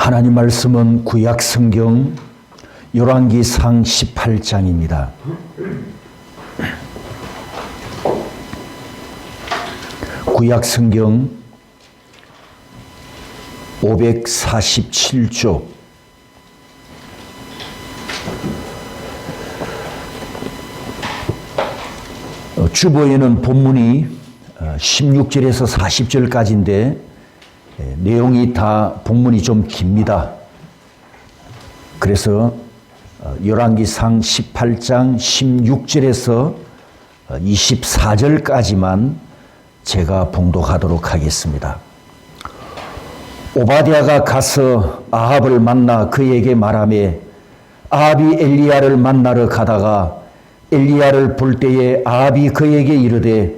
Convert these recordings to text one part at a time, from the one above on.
하나님 말씀은 구약 성경 열왕기상 18장입니다. 구약 성경 547쪽 주보에는 본문이 16절에서 40절까지인데 내용이 다 본문이 좀 깁니다. 그래서 열왕기상 18장 16절에서 24절까지만 제가 봉독하도록 하겠습니다. 오바댜가 가서 아합을 만나 그에게 말하매 아합이 엘리야를 만나러 가다가 엘리야를 볼 때에 아합이 그에게 이르되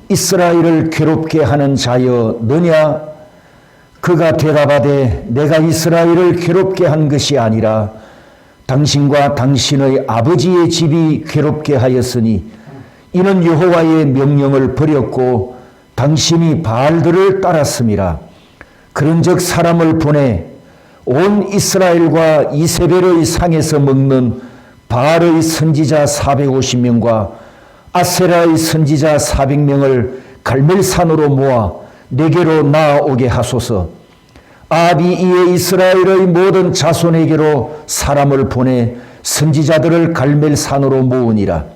이스라엘을 괴롭게 하는 자여 너냐? 그가 대답하되 내가 이스라엘을 괴롭게 한 것이 아니라 당신과 당신의 아버지의 집이 괴롭게 하였으니 이는 여호와의 명령을 버렸고 당신이 바알들을 따랐음이라. 그런즉 사람을 보내 온 이스라엘과 이세벨의 상에서 먹는 바알의 선지자 450명과 아세라의 선지자 400명을 갈멜산으로 모아 내게로 나아오게 하소서. 아합이 이에 이스라엘의 모든 자손에게로 사람을 보내 선지자들을 갈멜산으로 모으니라.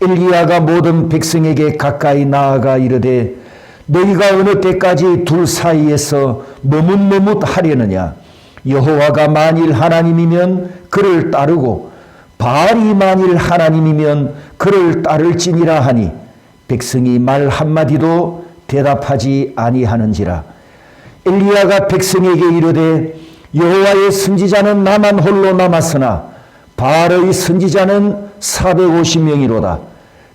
엘리야가 모든 백성에게 가까이 나아가 이르되 너희가 어느 때까지 둘 사이에서 머뭇머뭇하려느냐? 여호와가 만일 하나님이면 그를 따르고 바알이 만일 하나님이면 그를 따를지니라 하니 백성이 말 한마디도 대답하지 아니하는지라. 엘리야가 백성에게 이르되 여호와의 선지자는 나만 홀로 남았으나 바알의 선지자는 450명이로다.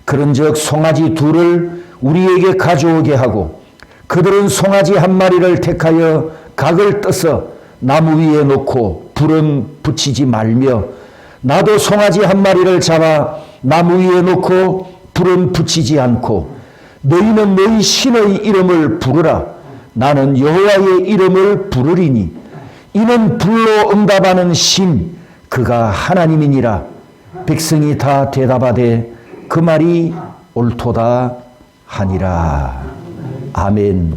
그런즉 송아지 둘을 우리에게 가져오게 하고 그들은 송아지 한 마리를 택하여 각을 떠서 나무 위에 놓고 불은 붙이지 말며 나도 송아지 한 마리를 잡아 나무 위에 놓고 불은 붙이지 않고 너희는 너희 신의 이름을 부르라. 나는 여호와의 이름을 부르리니 이는 불로 응답하는 신 그가 하나님이니라. 백성이 다 대답하되 그 말이 옳도다 하니라. 아멘.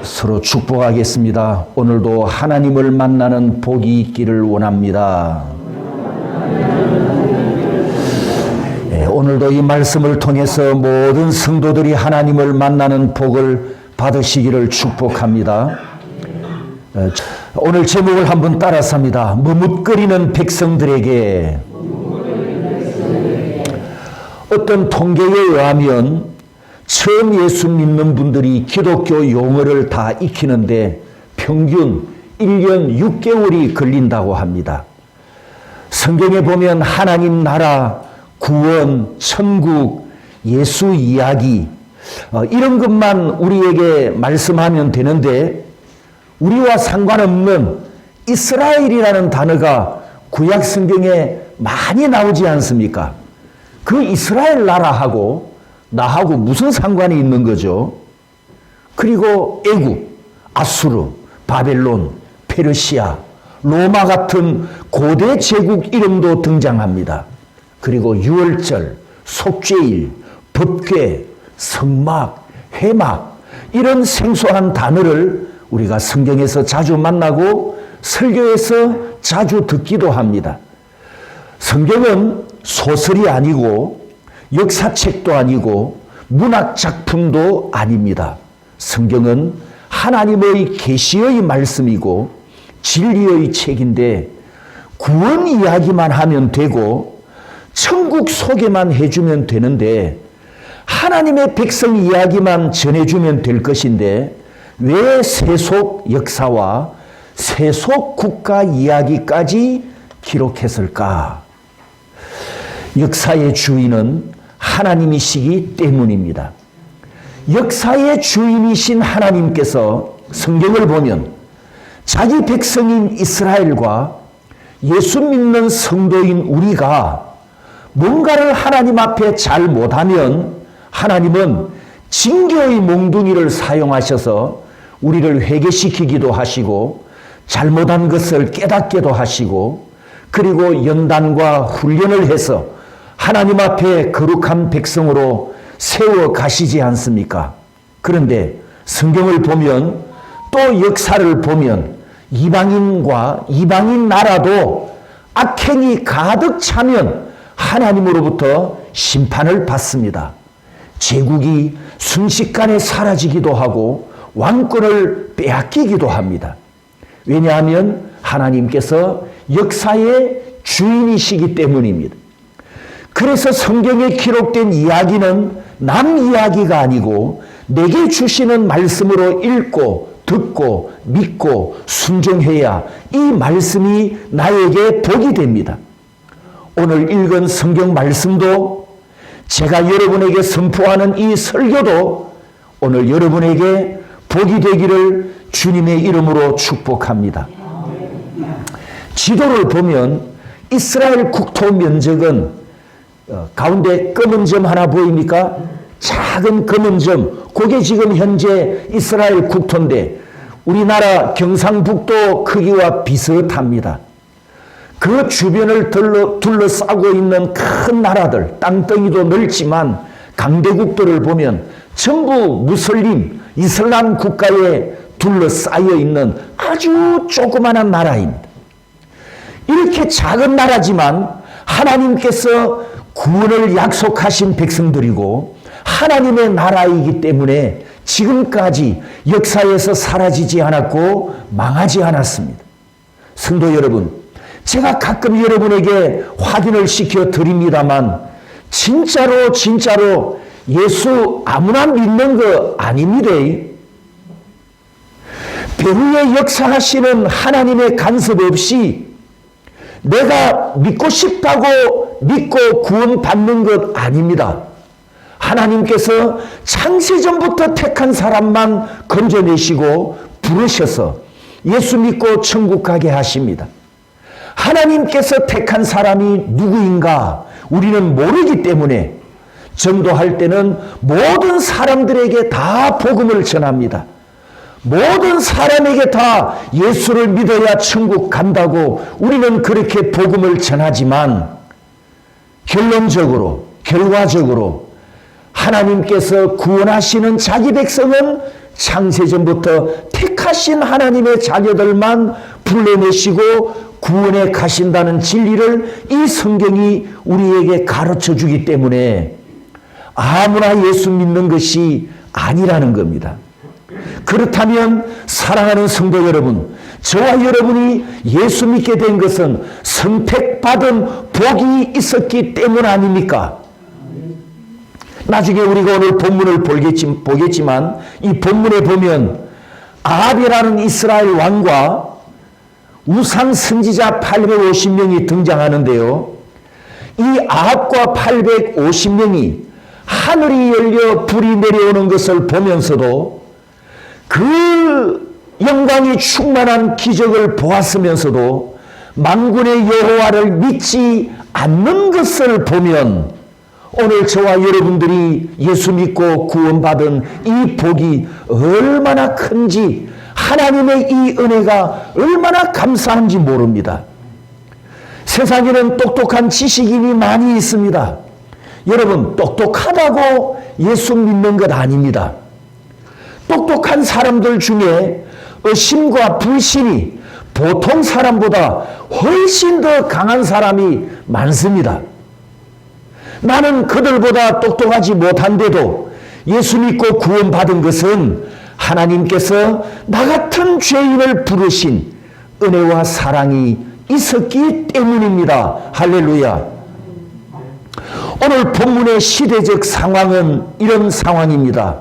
서로 축복하겠습니다. 오늘도 하나님을 만나는 복이 있기를 원합니다. 오늘도 이 말씀을 통해서 모든 성도들이 하나님을 만나는 복을 받으시기를 축복합니다. 오늘 제목을 한번 따라서 합니다. 머뭇거리는 백성들에게. 어떤 통계에 의하면 처음 예수 믿는 분들이 기독교 용어를 다 익히는데 평균 1년 6개월이 걸린다고 합니다. 성경에 보면 하나님 나라, 구원, 천국, 예수 이야기 이런 것만 우리에게 말씀하면 되는데 우리와 상관없는 이스라엘이라는 단어가 구약 성경에 많이 나오지 않습니까? 그 이스라엘 나라하고 나하고 무슨 상관이 있는 거죠? 그리고 애굽, 아수르, 바벨론, 페르시아, 로마 같은 고대 제국 이름도 등장합니다. 그리고 유월절, 속죄일, 법궤, 성막, 회막 이런 생소한 단어를 우리가 성경에서 자주 만나고 설교에서 자주 듣기도 합니다. 성경은 소설이 아니고 역사책도 아니고 문학작품도 아닙니다. 성경은 하나님의 계시의 말씀이고 진리의 책인데 구원 이야기만 하면 되고 천국 소개만 해주면 되는데 하나님의 백성 이야기만 전해주면 될 것인데 왜 세속 역사와 세속 국가 이야기까지 기록했을까? 역사의 주인은 하나님이시기 때문입니다. 역사의 주인이신 하나님께서 성경을 보면 자기 백성인 이스라엘과 예수 믿는 성도인 우리가 뭔가를 하나님 앞에 잘 못하면 하나님은 징계의 몽둥이를 사용하셔서 우리를 회개시키기도 하시고 잘못한 것을 깨닫게도 하시고 그리고 연단과 훈련을 해서 하나님 앞에 거룩한 백성으로 세워 가시지 않습니까? 그런데 성경을 보면 또 역사를 보면 이방인과 이방인 나라도 악행이 가득 차면 하나님으로부터 심판을 받습니다. 제국이 순식간에 사라지기도 하고 왕권을 빼앗기기도 합니다. 왜냐하면 하나님께서 역사의 주인이시기 때문입니다. 그래서 성경에 기록된 이야기는 남 이야기가 아니고 내게 주시는 말씀으로 읽고 듣고 믿고 순종해야 이 말씀이 나에게 복이 됩니다. 오늘 읽은 성경 말씀도 제가 여러분에게 선포하는 이 설교도 오늘 여러분에게 복이 되기를 주님의 이름으로 축복합니다. 지도를 보면 이스라엘 국토 면적은 가운데 검은 점 하나 보입니까? 작은 검은 점, 그게 지금 현재 이스라엘 국토인데 우리나라 경상북도 크기와 비슷합니다. 그 주변을 둘러싸고 있는 큰 나라들, 땅덩이도 넓지만 강대국들을 보면 전부 무슬림, 이슬람 국가에 둘러싸여 있는 아주 조그마한 나라입니다. 이렇게 작은 나라지만 하나님께서 구원을 약속하신 백성들이고 하나님의 나라이기 때문에 지금까지 역사에서 사라지지 않았고 망하지 않았습니다. 성도 여러분, 제가 가끔 여러분에게 확인을 시켜 드립니다만 진짜로 예수 아무나 믿는 거 아닙니다. 배후에 역사하시는 하나님의 간섭 없이 내가 믿고 싶다고 믿고 구원받는 것 아닙니다. 하나님께서 창세전부터 택한 사람만 건져내시고 부르셔서 예수 믿고 천국 가게 하십니다. 하나님께서 택한 사람이 누구인가 우리는 모르기 때문에 전도할 때는 모든 사람들에게 다 복음을 전합니다. 모든 사람에게 다 예수를 믿어야 천국 간다고 우리는 그렇게 복음을 전하지만 결과적으로 하나님께서 구원하시는 자기 백성은 창세전부터 택하신 하나님의 자녀들만 불러내시고 구원에 가신다는 진리를 이 성경이 우리에게 가르쳐 주기 때문에 아무나 예수 믿는 것이 아니라는 겁니다. 그렇다면 사랑하는 성도 여러분, 저와 여러분이 예수 믿게 된 것은 선택받은 복이 있었기 때문 아닙니까? 나중에 우리가 오늘 본문을 보겠지만 이 본문에 보면 아합이라는 이스라엘 왕과 우상 선지자 850명이 등장하는데요. 이 아합과 850명이 하늘이 열려 불이 내려오는 것을 보면서도 그 영광이 충만한 기적을 보았으면서도 만군의 여호와를 믿지 않는 것을 보면 오늘 저와 여러분들이 예수 믿고 구원받은 이 복이 얼마나 큰지 하나님의 이 은혜가 얼마나 감사한지 모릅니다. 세상에는 똑똑한 지식인이 많이 있습니다. 여러분, 똑똑하다고 예수 믿는 것 아닙니다. 똑똑한 사람들 중에 의심과 불신이 보통 사람보다 훨씬 더 강한 사람이 많습니다. 나는 그들보다 똑똑하지 못한데도 예수 믿고 구원받은 것은 하나님께서 나 같은 죄인을 부르신 은혜와 사랑이 있었기 때문입니다. 할렐루야. 오늘 본문의 시대적 상황은 이런 상황입니다.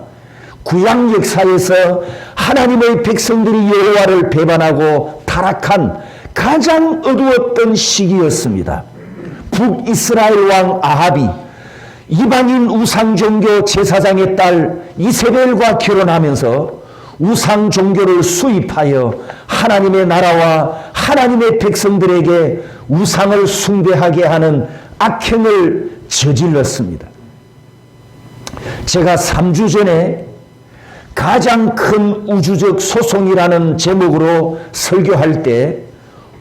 구약 역사에서 하나님의 백성들이 여호와를 배반하고 타락한 가장 어두웠던 시기였습니다. 북이스라엘 왕 아합이 이방인 우상종교 제사장의 딸 이세벨과 결혼하면서 우상종교를 수입하여 하나님의 나라와 하나님의 백성들에게 우상을 숭배하게 하는 악행을 저질렀습니다. 제가 3주 전에 가장 큰 우주적 소송이라는 제목으로 설교할 때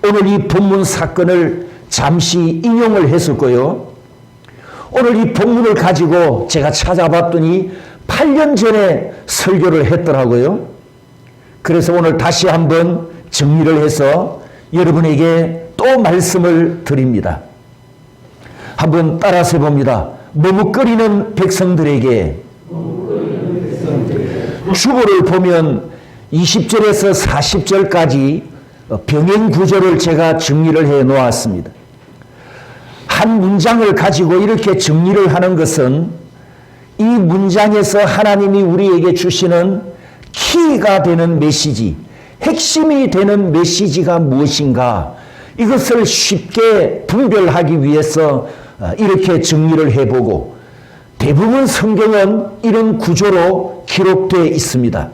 오늘 이 본문 사건을 잠시 인용을 했었고요. 오늘 이 본문을 가지고 제가 찾아봤더니 8년 전에 설교를 했더라고요. 그래서 오늘 다시 한번 정리를 해서 여러분에게 또 말씀을 드립니다. 한번 따라서 해봅니다. 머뭇거리는 백성들에게 주보를 보면 20절에서 40절까지 병행 구조를 제가 정리를 해 놓았습니다. 한 문장을 가지고 이렇게 정리를 하는 것은 이 문장에서 하나님이 우리에게 주시는 키가 되는 메시지, 핵심이 되는 메시지가 무엇인가, 이것을 쉽게 분별하기 위해서 이렇게 정리를 해보고, 대부분 성경은 이런 구조로 기록되어 있습니다.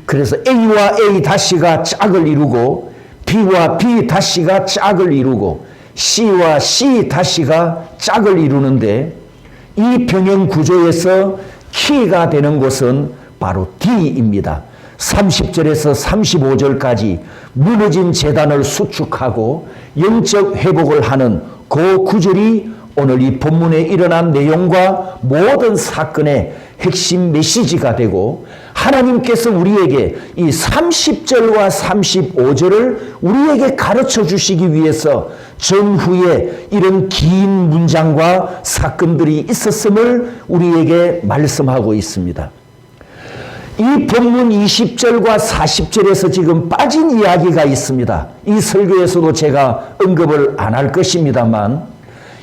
그래서 A와 A-가 짝을 이루고 B와 B-가 짝을 이루고 C와 C-가 짝을 이루는데, 이 병행 구조에서 키가 되는 곳은 바로 D입니다. 30절에서 35절까지 무너진 제단을 수축하고 영적 회복을 하는 그 구절이 오늘 이 본문에 일어난 내용과 모든 사건의 핵심 메시지가 되고, 하나님께서 우리에게 이 30절과 35절을 우리에게 가르쳐 주시기 위해서 전후에 이런 긴 문장과 사건들이 있었음을 우리에게 말씀하고 있습니다. 이 본문 20절과 40절에서 지금 빠진 이야기가 있습니다. 이 설교에서도 제가 언급을 안 할 것입니다만,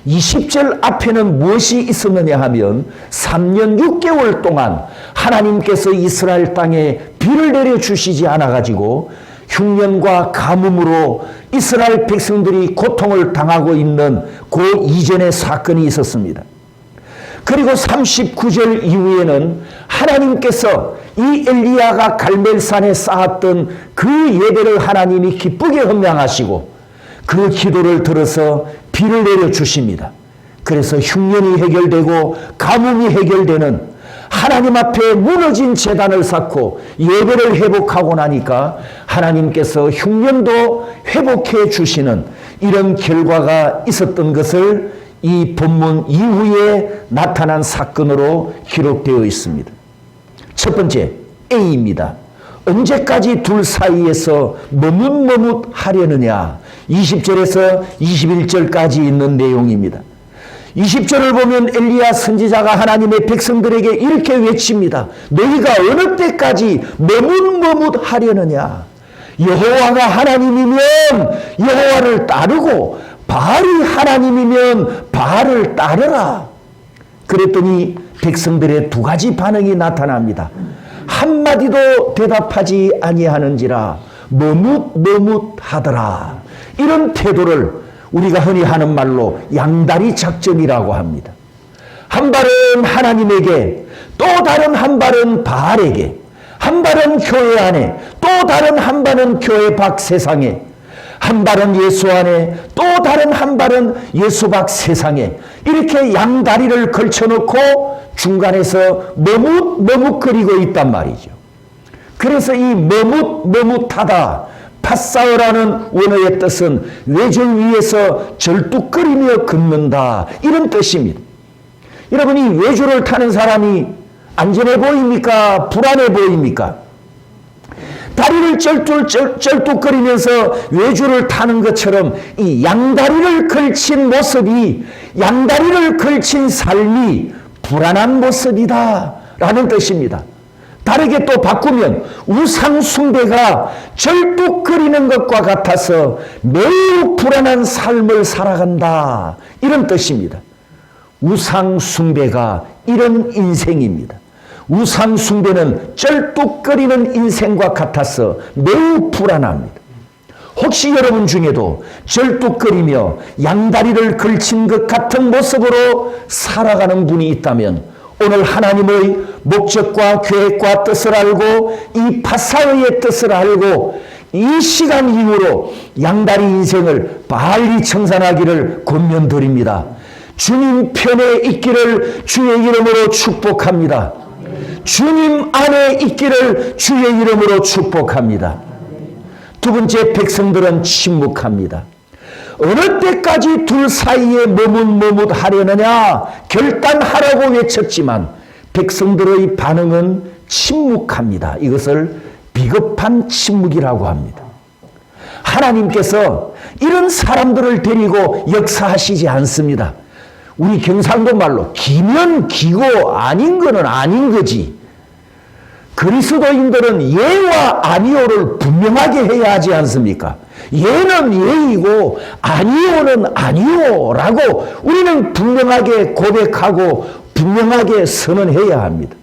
20절 앞에는 무엇이 있었느냐 하면 3년 6개월 동안 하나님께서 이스라엘 땅에 비를 내려주시지 않아가지고 흉년과 가뭄으로 이스라엘 백성들이 고통을 당하고 있는 그 이전의 사건이 있었습니다. 그리고 39절 이후에는 하나님께서 이 엘리야가 갈멜산에 쌓았던 그 예배를 하나님이 기쁘게 헌명하시고 그 기도를 들어서 비를 내려주십니다. 그래서 흉년이 해결되고 가뭄이 해결되는, 하나님 앞에 무너진 제단을 쌓고 예배를 회복하고 나니까 하나님께서 흉년도 회복해 주시는 이런 결과가 있었던 것을 이 본문 이후에 나타난 사건으로 기록되어 있습니다. 첫 번째, A입니다. 언제까지 둘 사이에서 머뭇머뭇하려느냐. 20절에서 21절까지 있는 내용입니다. 20절을 보면 엘리야 선지자가 하나님의 백성들에게 이렇게 외칩니다. 너희가 어느 때까지 머뭇머뭇하려느냐. 여호와가 하나님이면 여호와를 따르고 바알이 하나님이면 바알을 따르라. 그랬더니 백성들의 두 가지 반응이 나타납니다. 한마디도 대답하지 아니하는지라 머뭇머뭇하더라. 이런 태도를 우리가 흔히 하는 말로 양다리 작전이라고 합니다. 한 발은 하나님에게, 또 다른 한 발은 바알에게, 한 발은 교회 안에, 또 다른 한 발은 교회 밖 세상에, 한 발은 예수 안에, 또 다른 한 발은 예수 밖 세상에, 이렇게 양다리를 걸쳐놓고 중간에서 머뭇머뭇거리고 있단 말이죠. 그래서 이 머뭇머뭇하다, 파사오라는 원어의 뜻은 외줄 위에서 절뚝거리며 걷는다, 이런 뜻입니다. 여러분, 이 외줄을 타는 사람이 안전해 보입니까? 불안해 보입니까? 다리를 쩔뚝거리면서 외줄을 타는 것처럼 이 양다리를 걸친 모습이, 양다리를 걸친 삶이 불안한 모습이다 라는 뜻입니다. 다르게 또 바꾸면 우상 숭배가 절뚝거리는 것과 같아서 매우 불안한 삶을 살아간다, 이런 뜻입니다. 우상 숭배가 이런 인생입니다. 우상 숭배는 쩔뚝거리는 인생과 같아서 매우 불안합니다. 혹시 여러분 중에도 절뚝거리며 양다리를 걸친 것 같은 모습으로 살아가는 분이 있다면 오늘 하나님의 목적과 계획과 뜻을 알고 이 파사의 뜻을 알고 이 시간 이후로 양다리 인생을 빨리 청산하기를 권면드립니다. 주님 편에 있기를 주의 이름으로 축복합니다. 주님 안에 있기를 주의 이름으로 축복합니다. 두 번째, 백성들은 침묵합니다. 어느 때까지 둘 사이에 머뭇머뭇하려느냐 결단하라고 외쳤지만 백성들의 반응은 침묵합니다. 이것을 비겁한 침묵이라고 합니다. 하나님께서 이런 사람들을 데리고 역사하시지 않습니다. 우리 경상도 말로 기면 기고 아닌 거는 아닌 거지. 그리스도인들은 예와 아니오를 분명하게 해야 하지 않습니까? 예는 예이고 아니오는 아니오라고 우리는 분명하게 고백하고 분명하게 선언해야 합니다.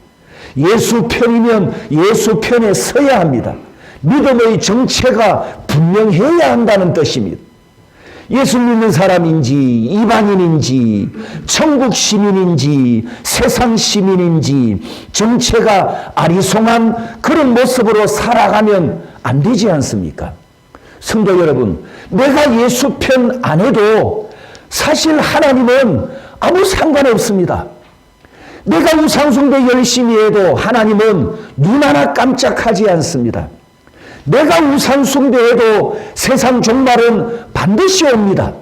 예수 편이면 예수 편에 서야 합니다. 믿음의 정체가 분명해야 한다는 뜻입니다. 예수 믿는 사람인지 이방인인지 천국 시민인지 세상 시민인지 정체가 아리송한 그런 모습으로 살아가면 안 되지 않습니까? 성도 여러분, 내가 예수 편 안 해도 사실 하나님은 아무 상관없습니다. 내가 우상숭배 열심히 해도 하나님은 눈 하나 깜짝하지 않습니다. 내가 우상숭배해도 세상 종말은 반드시 옵니다.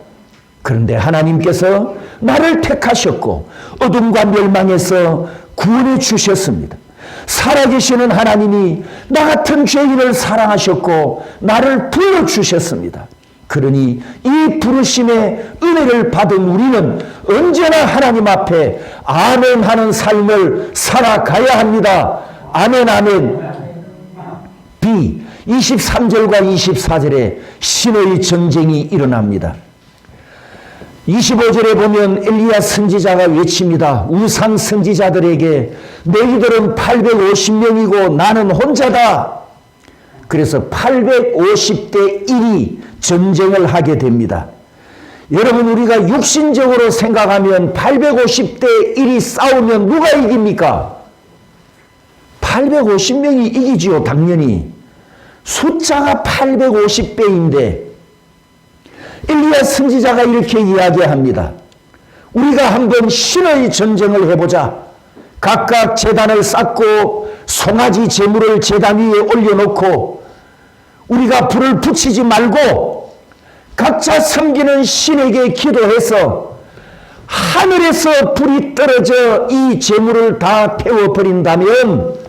그런데 하나님께서 나를 택하셨고 어둠과 멸망에서 구원해 주셨습니다. 살아계시는 하나님이 나 같은 죄인을 사랑하셨고 나를 불러주셨습니다. 그러니 이 부르심의 은혜를 받은 우리는 언제나 하나님 앞에 아멘 하는 삶을 살아가야 합니다. 아멘 아멘. B 23절과 24절에 신의 전쟁이 일어납니다. 25절에 보면 엘리야 선지자가 외칩니다. 우상 선지자들에게 너희들은 850명이고 나는 혼자다. 그래서 850대 1이 전쟁을 하게 됩니다. 여러분, 우리가 육신적으로 생각하면 850대 1이 싸우면 누가 이깁니까? 850명이 이기지요, 당연히. 숫자가 850배인데 엘리야 선지자가 이렇게 이야기합니다. 우리가 한번 신의 전쟁을 해보자. 각각 제단을 쌓고 송아지 제물을 제단 위에 올려놓고 우리가 불을 붙이지 말고 각자 섬기는 신에게 기도해서 하늘에서 불이 떨어져 이 제물을 다 태워버린다면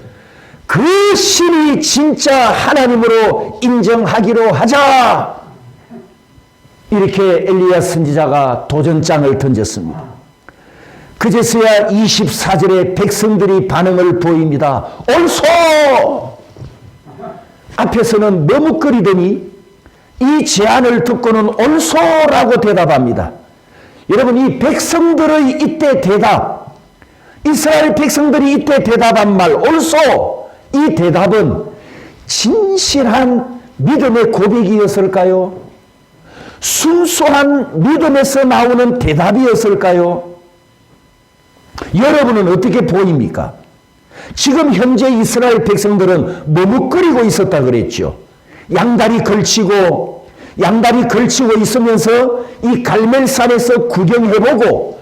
그 신이 진짜 하나님으로 인정하기로 하자. 이렇게 엘리야 선지자가 도전장을 던졌습니다. 그제서야 24절에 백성들이 반응을 보입니다. 옳소! 앞에서는 머뭇거리더니 이 제안을 듣고는 옳소라고 대답합니다. 여러분, 이 백성들의 이때 대답, 이스라엘 백성들이 이때 대답한 말 옳소! 이 대답은 진실한 믿음의 고백이었을까요? 순수한 믿음에서 나오는 대답이었을까요? 여러분은 어떻게 보입니까? 지금 현재 이스라엘 백성들은 머뭇거리고 있었다 그랬죠. 양다리 걸치고 있으면서 이 갈멜산에서 구경해보고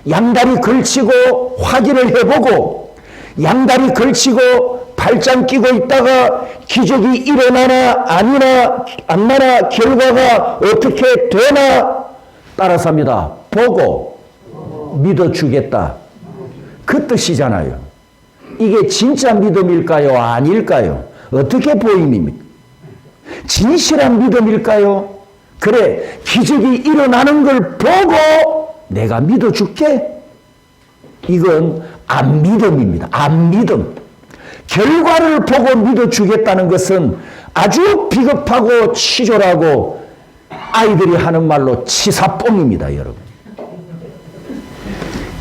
양다리 걸치고 확인을 해보고 양다리 걸치고 팔짱 끼고 있다가 기적이 일어나나 아니나 안 나나 결과가 어떻게 되나 따라서 합니다. 보고 믿어주겠다. 그 뜻이잖아요. 이게 진짜 믿음일까요? 아닐까요? 어떻게 보입니까? 진실한 믿음일까요? 그래, 기적이 일어나는 걸 보고 내가 믿어줄게. 이건 안 믿음입니다. 안 믿음. 결과를 보고 믿어주겠다는 것은 아주 비겁하고 치졸하고 아이들이 하는 말로 치사뽕입니다, 여러분.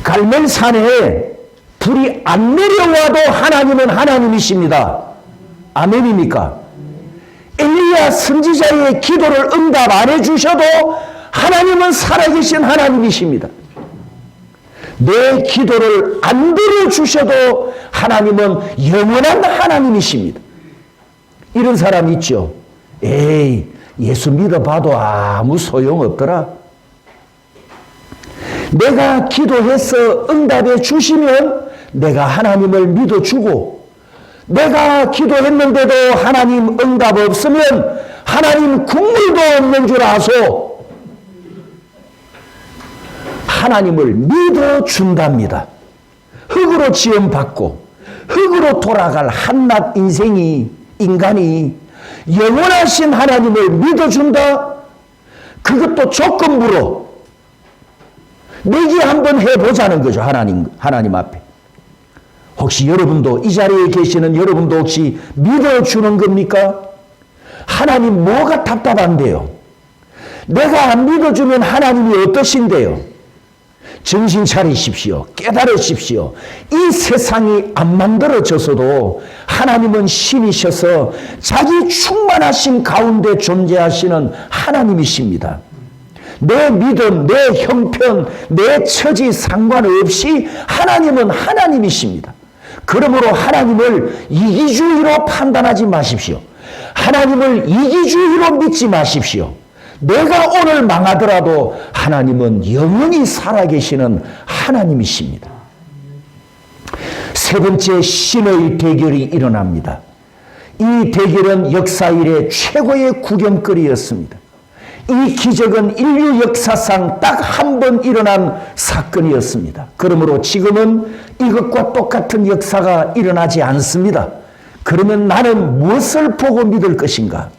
갈멜산에 불이 안 내려와도 하나님은 하나님이십니다. 아멘입니까? 엘리야 선지자의 기도를 응답 안 해주셔도 하나님은 살아계신 하나님이십니다. 내 기도를 안 들어주셔도 하나님은 영원한 하나님이십니다. 이런 사람 있죠. 에이, 예수 믿어봐도 아무 소용없더라. 내가 기도해서 응답해 주시면 내가 하나님을 믿어주고 내가 기도했는데도 하나님 응답 없으면 하나님 국물도 없는 줄 아소. 하나님을 믿어준답니다. 흙으로 지음받고 흙으로 돌아갈 한낱 인간이 영원하신 하나님을 믿어준다? 그것도 조건부로 내기 한번 해보자는 거죠. 하나님 앞에. 혹시 여러분도, 이 자리에 계시는 여러분도 혹시 믿어주는 겁니까? 하나님 뭐가 답답한데요? 내가 안 믿어주면 하나님이 어떠신데요? 정신 차리십시오. 깨달으십시오. 이 세상이 안 만들어져서도 하나님은 신이셔서 자기 충만하신 가운데 존재하시는 하나님이십니다. 내 믿음, 내 형편, 내 처지 상관없이 하나님은 하나님이십니다. 그러므로 하나님을 이기주의로 판단하지 마십시오. 하나님을 이기주의로 믿지 마십시오. 내가 오늘 망하더라도 하나님은 영원히 살아계시는 하나님이십니다. 세 번째, 신의 대결이 일어납니다. 이 대결은 역사 이래 최고의 구경거리였습니다. 이 기적은 인류 역사상 딱 한 번 일어난 사건이었습니다. 그러므로 지금은 이것과 똑같은 역사가 일어나지 않습니다. 그러면 나는 무엇을 보고 믿을 것인가?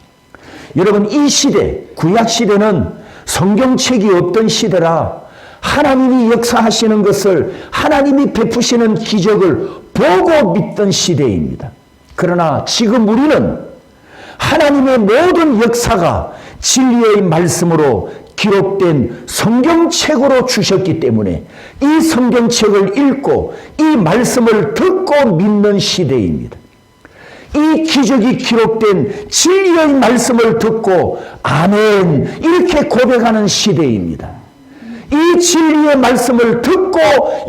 여러분, 이 시대, 구약시대는 성경책이 없던 시대라 하나님이 역사하시는 것을, 하나님이 베푸시는 기적을 보고 믿던 시대입니다. 그러나 지금 우리는 하나님의 모든 역사가 진리의 말씀으로 기록된 성경책으로 주셨기 때문에 이 성경책을 읽고 이 말씀을 듣고 믿는 시대입니다. 이 기적이 기록된 진리의 말씀을 듣고 아멘 이렇게 고백하는 시대입니다. 이 진리의 말씀을 듣고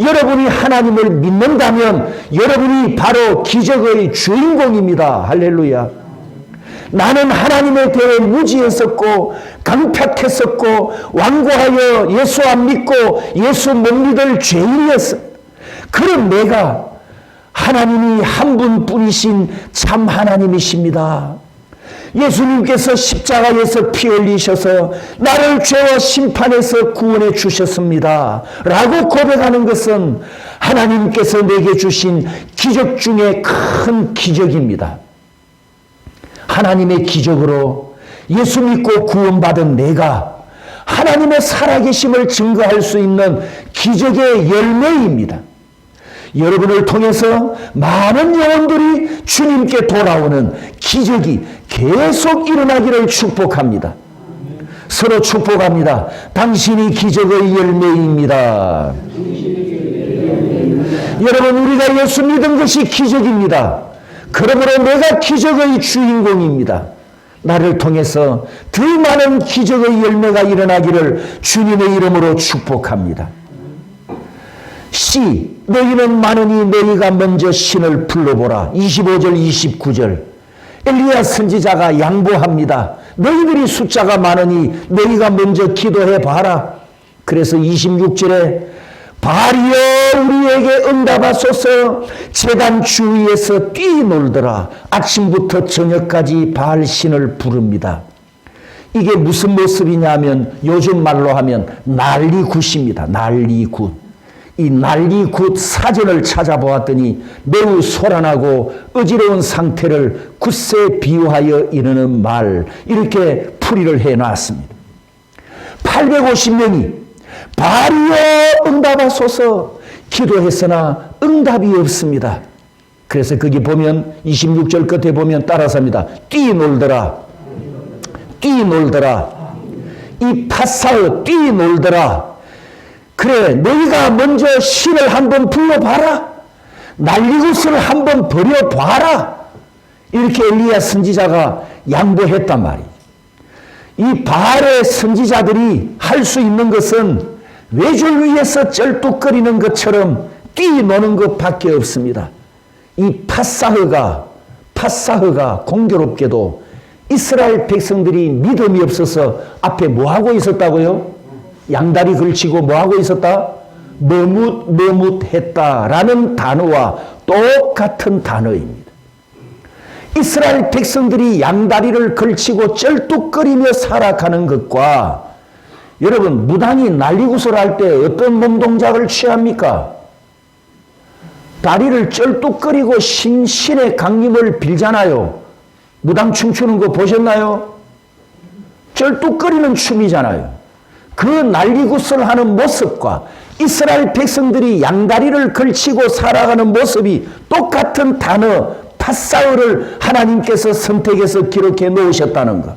여러분이 하나님을 믿는다면 여러분이 바로 기적의 주인공입니다. 할렐루야. 나는 하나님에 대해 무지했었고 강팍했었고 완고하여 예수 안 믿고 예수 못 믿을 죄인이었습니다. 그런 내가 하나님이 한 분뿐이신 참 하나님이십니다. 예수님께서 십자가에서 피 흘리셔서 나를 죄와 심판에서 구원해 주셨습니다 라고 고백하는 것은 하나님께서 내게 주신 기적 중에 큰 기적입니다. 하나님의 기적으로 예수 믿고 구원받은 내가 하나님의 살아계심을 증거할 수 있는 기적의 열매입니다. 여러분을 통해서 많은 영혼들이 주님께 돌아오는 기적이 계속 일어나기를 축복합니다. 서로 축복합니다. 당신이 기적의 열매입니다. 여러분, 우리가 예수 믿은 것이 기적입니다. 그러므로 내가 기적의 주인공입니다. 나를 통해서 더 많은 기적의 열매가 일어나기를 주님의 이름으로 축복합니다. 씨, 너희는 많으니 너희가 먼저 신을 불러보라. 25절 29절 엘리야 선지자가 양보합니다. 너희들이 숫자가 많으니 너희가 먼저 기도해봐라. 그래서 26절에 바알이여 우리에게 응답하소서. 제단 주위에서 뛰놀더라. 아침부터 저녁까지 바알 신을 부릅니다. 이게 무슨 모습이냐면 요즘 말로 하면 난리굿입니다. 난리굿. 이 난리굿 사전을 찾아보았더니 매우 소란하고 어지러운 상태를 굳세 비유하여 이르는 말, 이렇게 풀이를 해놨습니다. 850명이 바알이여 응답하소서 기도했으나 응답이 없습니다. 그래서 거기 보면 26절 끝에 보면 따라서 합니다. 뛰놀더라. 뛰놀더라. 이 파사의 뛰놀더라. 그래, 너희가 먼저 신을 한번 불러봐라. 난리굿을 한번 버려봐라. 이렇게 엘리야 선지자가 양보했단 말이에요. 이 바알의 선지자들이 할 수 있는 것은 외줄 위에서 쩔뚝거리는 것처럼 뛰노는 것밖에 없습니다. 이 파사흐가 공교롭게도 이스라엘 백성들이 믿음이 없어서 앞에 뭐하고 있었다고요? 양다리 걸치고 뭐하고 있었다? 머뭇머뭇했다라는 단어와 똑같은 단어입니다. 이스라엘 백성들이 양다리를 걸치고 쩔뚝거리며 살아가는 것과 여러분 무당이 난리구슬할 때 어떤 몸동작을 취합니까? 다리를 쩔뚝거리고 신의 강림을 빌잖아요. 무당 춤추는 거 보셨나요? 쩔뚝거리는 춤이잖아요. 그 난리구슬하는 모습과 이스라엘 백성들이 양다리를 걸치고 살아가는 모습이 똑같은 단어 팥사흘을 하나님께서 선택해서 기록해 놓으셨다는 것.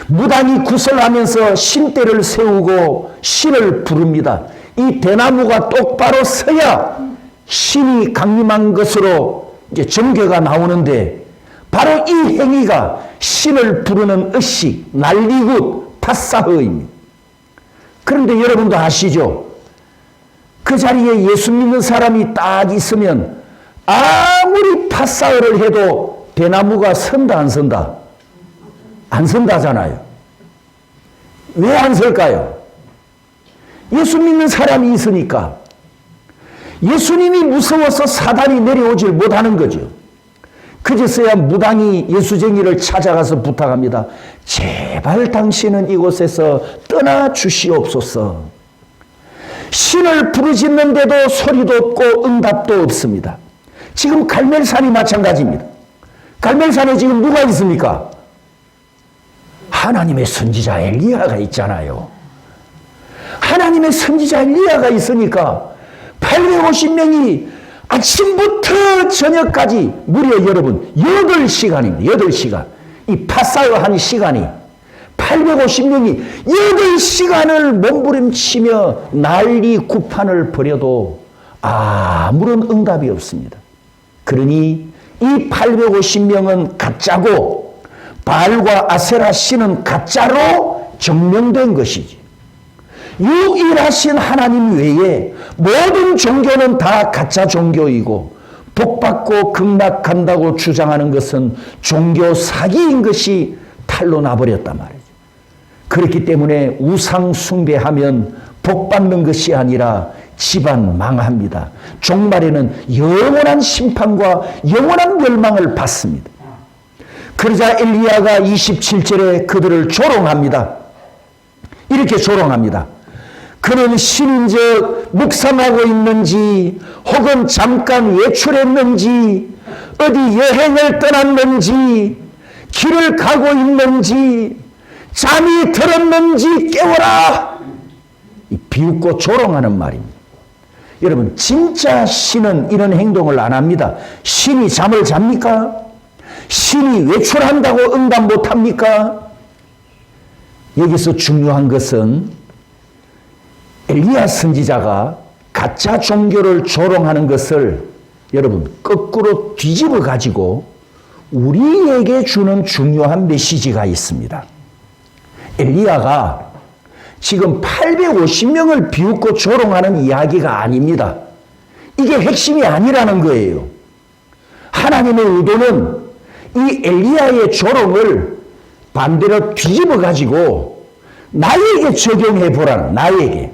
무당이 구슬하면서 신대를 세우고 신을 부릅니다. 이 대나무가 똑바로 서야 신이 강림한 것으로 이제 정교가 나오는데 바로 이 행위가 신을 부르는 의식, 난리굿, 팥사흘입니다. 그런데 여러분도 아시죠? 그 자리에 예수 믿는 사람이 딱 있으면 아무리 팥사흘을 해도 대나무가 선다 안 선다? 안 선다잖아요. 왜 안 설까요? 예수 믿는 사람이 있으니까. 예수님이 무서워서 사단이 내려오질 못하는 거죠. 그제서야 무당이 예수쟁이를 찾아가서 부탁합니다. 제발 당신은 이곳에서 떠나 주시옵소서. 신을 부르짖는데도 소리도 없고 응답도 없습니다. 지금 갈멜산이 마찬가지입니다. 갈멜산에 지금 누가 있습니까? 하나님의 선지자 엘리야가 있잖아요. 하나님의 선지자 엘리야가 있으니까 850명이 아침부터 저녁까지 무려 여러분 8시간입니다. 8시간. 이 팥사흘 한 시간이 850명이 8시간을 몸부림치며 난리 구판을 벌여도 아무런 응답이 없습니다. 그러니 이 850명은 가짜고 바알과 아세라 신은 가짜로 증명된 것이지. 유일하신 하나님 외에 모든 종교는 다 가짜 종교이고 복받고 극락한다고 주장하는 것은 종교 사기인 것이 탈로 나버렸단 말이죠. 그렇기 때문에 우상 숭배하면 복받는 것이 아니라 집안 망합니다. 종말에는 영원한 심판과 영원한 멸망을 받습니다. 그러자 엘리야가 27절에 그들을 조롱합니다. 이렇게 조롱합니다. 그는 신인즉 묵상하고 있는지 혹은 잠깐 외출했는지 어디 여행을 떠났는지 길을 가고 있는지 잠이 들었는지 깨워라. 비웃고 조롱하는 말입니다. 여러분 진짜 신은 이런 행동을 안 합니다. 신이 잠을 잡니까? 신이 외출한다고 응답 못합니까? 여기서 중요한 것은 엘리야 선지자가 가짜 종교를 조롱하는 것을 여러분 거꾸로 뒤집어 가지고 우리에게 주는 중요한 메시지가 있습니다. 엘리야가 지금 850명을 비웃고 조롱하는 이야기가 아닙니다. 이게 핵심이 아니라는 거예요. 하나님의 의도는 이 엘리야의 조롱을 반대로 뒤집어 가지고 나에게 적용해 보라는, 나에게.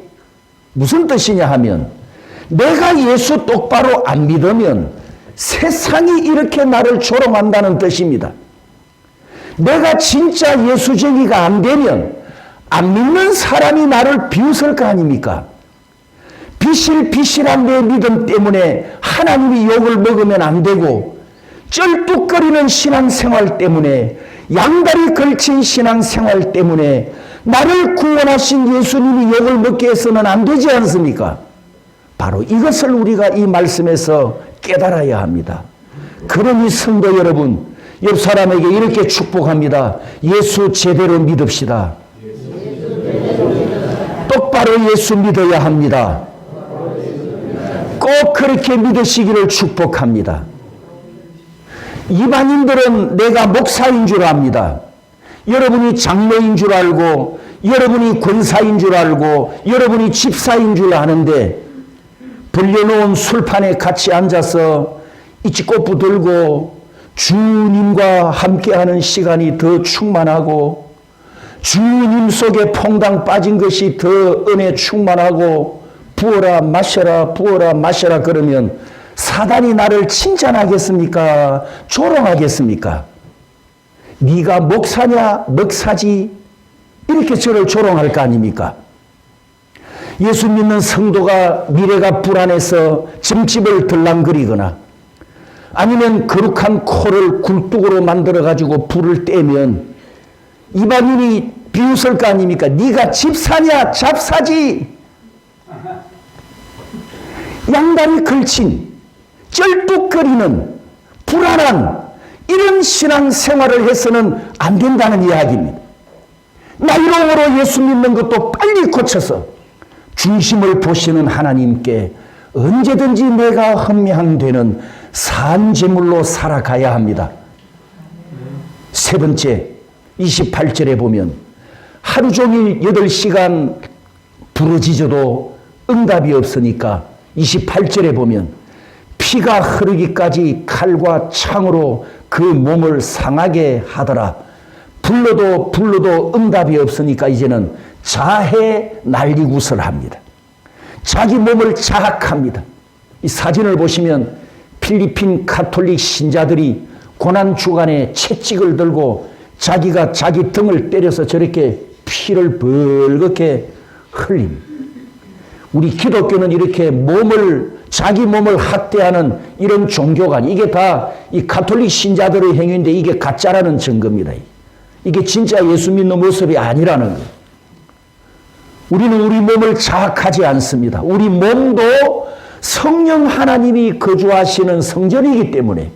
무슨 뜻이냐 하면 내가 예수 똑바로 안 믿으면 세상이 이렇게 나를 조롱한다는 뜻입니다. 내가 진짜 예수쟁이가 안 되면 안 믿는 사람이 나를 비웃을 거 아닙니까? 비실비실한 내 믿음 때문에 하나님이 욕을 먹으면 안 되고 쩔뚝거리는 신앙생활 때문에 양다리 걸친 신앙생활 때문에 나를 구원하신 예수님이 욕을 먹게 해서는 안 되지 않습니까? 바로 이것을 우리가 이 말씀에서 깨달아야 합니다. 그러니 성도 여러분, 옆 사람에게 이렇게 축복합니다. 예수 제대로 믿읍시다. 똑바로 예수 믿어야 합니다. 꼭 그렇게 믿으시기를 축복합니다. 이방인들은 내가 목사인 줄 압니다. 여러분이 장로인 줄 알고 여러분이 권사인 줄 알고 여러분이 집사인 줄 아는데 벌려놓은 술판에 같이 앉아서 이치꼬프 들고 주님과 함께하는 시간이 더 충만하고 주님 속에 퐁당 빠진 것이 더 은혜 충만하고 부어라 마셔라 부어라 마셔라 그러면 사단이 나를 칭찬하겠습니까? 조롱하겠습니까? 네가 목사냐 넉사지 이렇게 저를 조롱할 거 아닙니까? 예수 믿는 성도가 미래가 불안해서 점집을 들랑거리거나 아니면 거룩한 코를 굴뚝으로 만들어가지고 불을 떼면 이방인이 비웃을 거 아닙니까? 네가 집사냐 잡사지. 양다리 걸친 쩔뚝거리는 불안한 이런 신앙생활을 해서는 안 된다는 이야기입니다. 나이롱으로 예수 믿는 것도 빨리 고쳐서 중심을 보시는 하나님께 언제든지 내가 헌향되는 산제물로 살아가야 합니다. 세 번째 28절에 보면 하루 종일 8시간 부르짖어도 응답이 없으니까 28절에 보면 피가 흐르기까지 칼과 창으로 그 몸을 상하게 하더라. 불러도 응답이 없으니까 이제는 자해 난리굿을 합니다. 자기 몸을 자학합니다. 이 사진을 보시면 필리핀 가톨릭 신자들이 고난주간에 채찍을 들고 자기가 자기 등을 때려서 저렇게 피를 벌겋게 흘립니다. 우리 기독교는 이렇게 자기 몸을 학대하는 이런 종교가 아니, 이게 다 이 가톨릭 신자들의 행위인데 이게 가짜라는 증거입니다. 이게 진짜 예수 믿는 모습이 아니라는 거예요. 우리는 우리 몸을 자학하지 않습니다. 우리 몸도 성령 하나님이 거주하시는 성전이기 때문에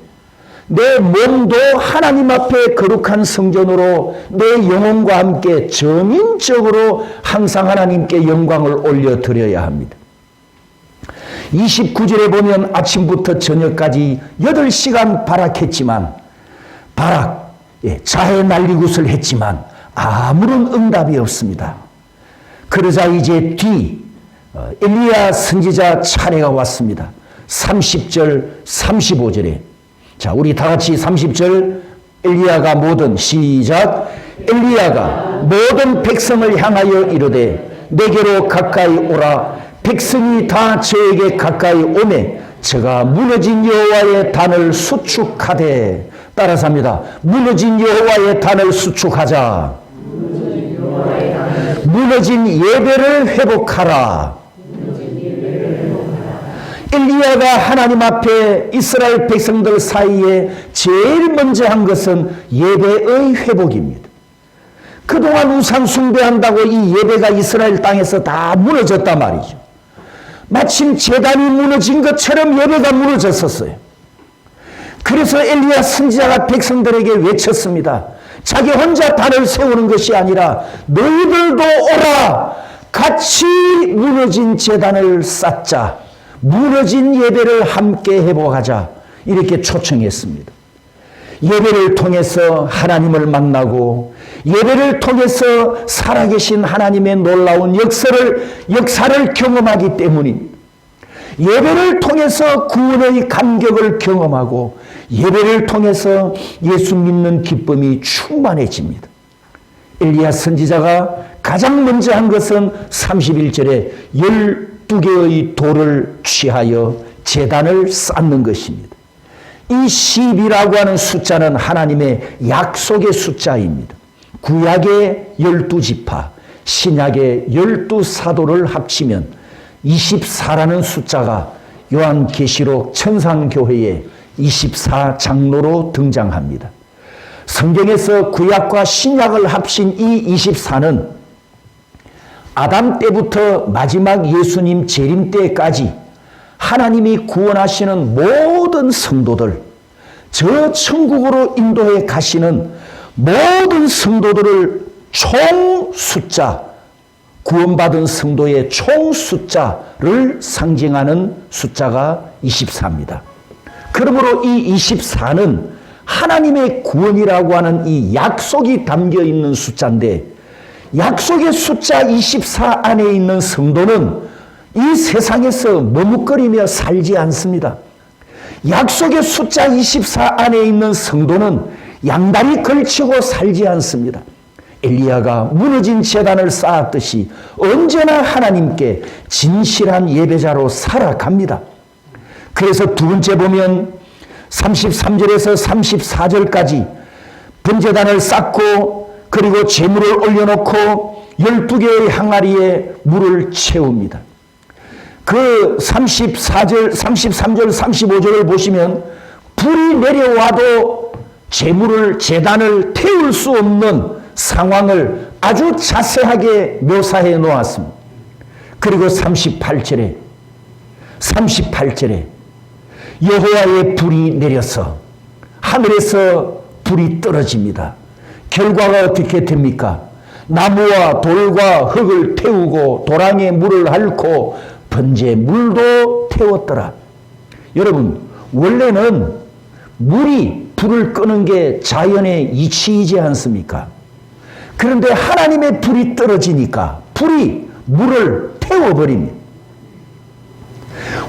내 몸도 하나님 앞에 거룩한 성전으로 내 영혼과 함께 전인적으로 항상 하나님께 영광을 올려드려야 합니다. 29절에 보면 아침부터 저녁까지 8시간 발악했지만 자해 난리굿을 했지만 아무런 응답이 없습니다. 그러자 이제 엘리야 선지자 차례가 왔습니다. 30절 35절에 자, 우리 다 같이 30절 엘리야가 시작. 엘리야가 모든 백성을 향하여 이르되 내게로 가까이 오라. 백성이 다 저에게 가까이 오매 저가 무너진 여호와의 단을 수축하되 따라서 합니다. 무너진 여호와의 단을 수축하자. 무너진 예배를 회복하라. 엘리야가 하나님 앞에 이스라엘 백성들 사이에 제일 먼저 한 것은 예배의 회복입니다. 그동안 우상 숭배한다고 이 예배가 이스라엘 땅에서 다 무너졌단 말이죠. 마침 제단이 무너진 것처럼 예배가 무너졌었어요. 그래서 엘리야 선지자가 백성들에게 외쳤습니다. 자기 혼자 단을 세우는 것이 아니라 너희들도 오라. 같이 무너진 제단을 쌓자. 무너진 예배를 함께 회복하자. 이렇게 초청했습니다. 예배를 통해서 하나님을 만나고 예배를 통해서 살아계신 하나님의 놀라운 역사를 경험하기 때문입니다. 예배를 통해서 구원의 감격을 경험하고 예배를 통해서 예수 믿는 기쁨이 충만해집니다. 엘리야 선지자가 가장 먼저 한 것은 31절에 12개의 돌을 취하여 제단을 쌓는 것입니다. 이 10이라고 하는 숫자는 하나님의 약속의 숫자입니다. 구약의 12지파, 신약의 12사도를 합치면 24라는 숫자가 요한계시록 천상교회의 24장로로 등장합니다. 성경에서 구약과 신약을 합친 이 24는 아담 때부터 마지막 예수님 재림 때까지 하나님이 구원하시는 모든 성도들, 저 천국으로 인도해 가시는 모든 성도들을 총 숫자, 구원받은 성도의 총 숫자를 상징하는 숫자가 24입니다. 그러므로 이 24는 하나님의 구원이라고 하는 이 약속이 담겨 있는 숫자인데, 약속의 숫자 24 안에 있는 성도는 이 세상에서 머뭇거리며 살지 않습니다. 약속의 숫자 24 안에 있는 성도는 양다리 걸치고 살지 않습니다. 엘리야가 무너진 제단을 쌓았듯이 언제나 하나님께 진실한 예배자로 살아갑니다. 그래서 두 번째 보면 33절에서 34절까지 번제단을 쌓고 그리고 제물을 올려놓고 12개의 항아리에 물을 채웁니다. 그 34절, 33절, 35절을 보시면 불이 내려와도 제물을, 제단을 태울 수 없는 상황을 아주 자세하게 묘사해 놓았습니다. 그리고 38절에 여호와의 불이 내려서 하늘에서 불이 떨어집니다. 결과가 어떻게 됩니까? 나무와 돌과 흙을 태우고 도랑에 물을 앓고 번제에 물도 태웠더라. 여러분, 원래는 물이 불을 끄는 게 자연의 이치이지 않습니까? 그런데 하나님의 불이 떨어지니까 불이 물을 태워버립니다.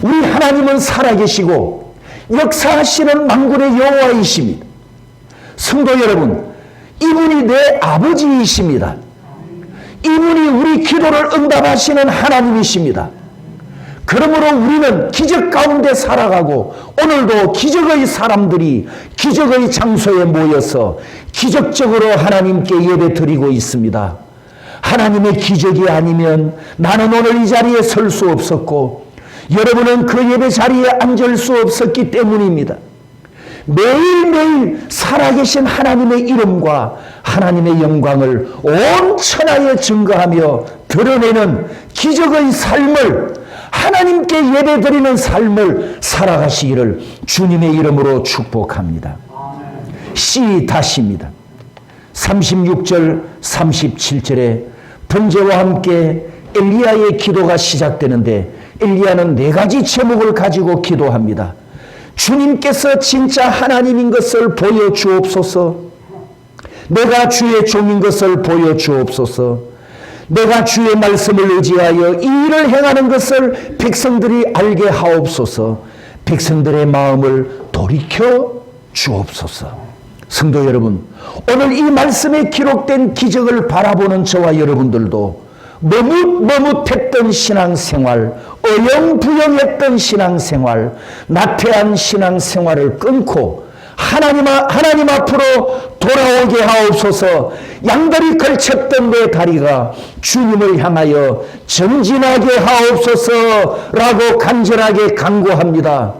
우리 하나님은 살아계시고 역사하시는 만군의 여호와이십니다. 성도 여러분, 이분이 내 아버지이십니다. 이분이 우리 기도를 응답하시는 하나님이십니다. 그러므로 우리는 기적 가운데 살아가고 오늘도 기적의 사람들이 기적의 장소에 모여서 기적적으로 하나님께 예배 드리고 있습니다. 하나님의 기적이 아니면 나는 오늘 이 자리에 설 수 없었고 여러분은 그 예배 자리에 앉을 수 없었기 때문입니다. 매일매일 살아계신 하나님의 이름과 하나님의 영광을 온 천하에 증거하며 드러내는 기적의 삶을, 하나님께 예배드리는 삶을 살아가시기를 주님의 이름으로 축복합니다. 시다시입니다. 36절 37절에 번제와 함께 엘리야의 기도가 시작되는데 엘리야는 4가지 제목을 가지고 기도합니다. 주님께서 진짜 하나님인 것을 보여주옵소서. 내가 주의 종인 것을 보여주옵소서. 내가 주의 말씀을 의지하여 이 일을 행하는 것을 백성들이 알게 하옵소서. 백성들의 마음을 돌이켜 주옵소서. 성도 여러분, 오늘 이 말씀에 기록된 기적을 바라보는 저와 여러분들도 머뭇머뭇했던 신앙생활, 어영부영했던 신앙생활, 나태한 신앙생활을 끊고 하나님 앞으로 돌아오게 하옵소서. 양다리 걸쳤던 내 다리가 주님을 향하여 전진하게 하옵소서라고 간절하게 간구합니다.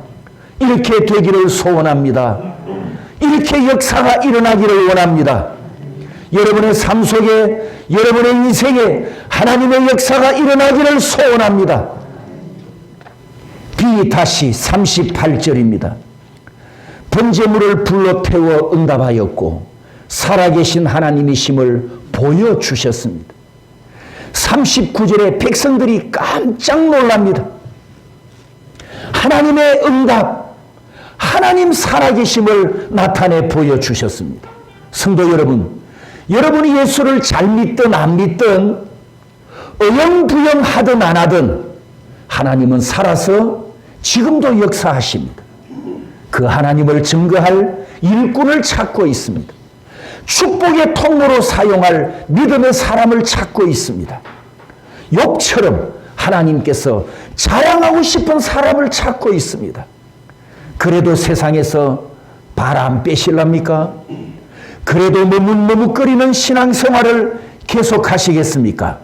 이렇게 되기를 소원합니다. 이렇게 역사가 일어나기를 원합니다. 여러분의 삶 속에, 여러분의 인생에 하나님의 역사가 일어나기를 소원합니다. 다시 38절입니다. 번제물을 불로 태워 응답하였고 살아계신 하나님이심을 보여주셨습니다. 39절에 백성들이 깜짝 놀랍니다. 하나님의 응답, 하나님 살아계심을 나타내 보여주셨습니다. 성도 여러분, 여러분이 예수를 잘 믿든 안 믿든 어영부영하든 안 하든 하나님은 살아서 지금도 역사하십니다. 그 하나님을 증거할 일꾼을 찾고 있습니다. 축복의 통로로 사용할 믿음의 사람을 찾고 있습니다. 욥처럼 하나님께서 자랑하고 싶은 사람을 찾고 있습니다. 그래도 세상에서 발 안 빼실랍니까? 그래도 머뭇머뭇거리는 신앙생활을 계속하시겠습니까?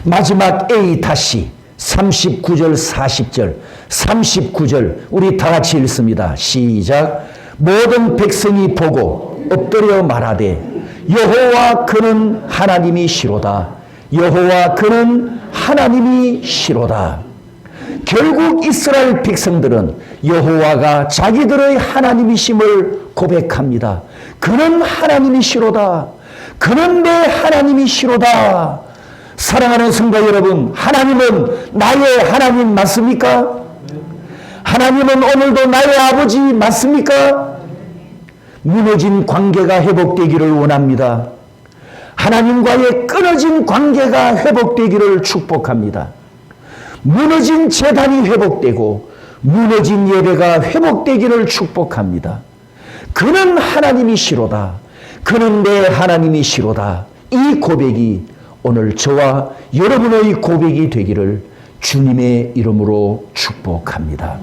마지막 A 다시 39절 40절 39절 우리 다 같이 읽습니다. 시작. 모든 백성이 보고 엎드려 말하되 여호와 그는 하나님이시로다. 여호와 그는 하나님이시로다. 결국 이스라엘 백성들은 여호와가 자기들의 하나님이심을 고백합니다. 그는 하나님이시로다. 그는 내 하나님이시로다. 사랑하는 성도 여러분, 하나님은 나의 하나님 맞습니까? 하나님은 오늘도 나의 아버지 맞습니까? 무너진 관계가 회복되기를 원합니다. 하나님과의 끊어진 관계가 회복되기를 축복합니다. 무너진 재단이 회복되고 무너진 예배가 회복되기를 축복합니다. 그는 하나님이시로다. 그는 내 하나님이시로다. 이 고백이 오늘 저와 여러분의 고백이 되기를 주님의 이름으로 축복합니다.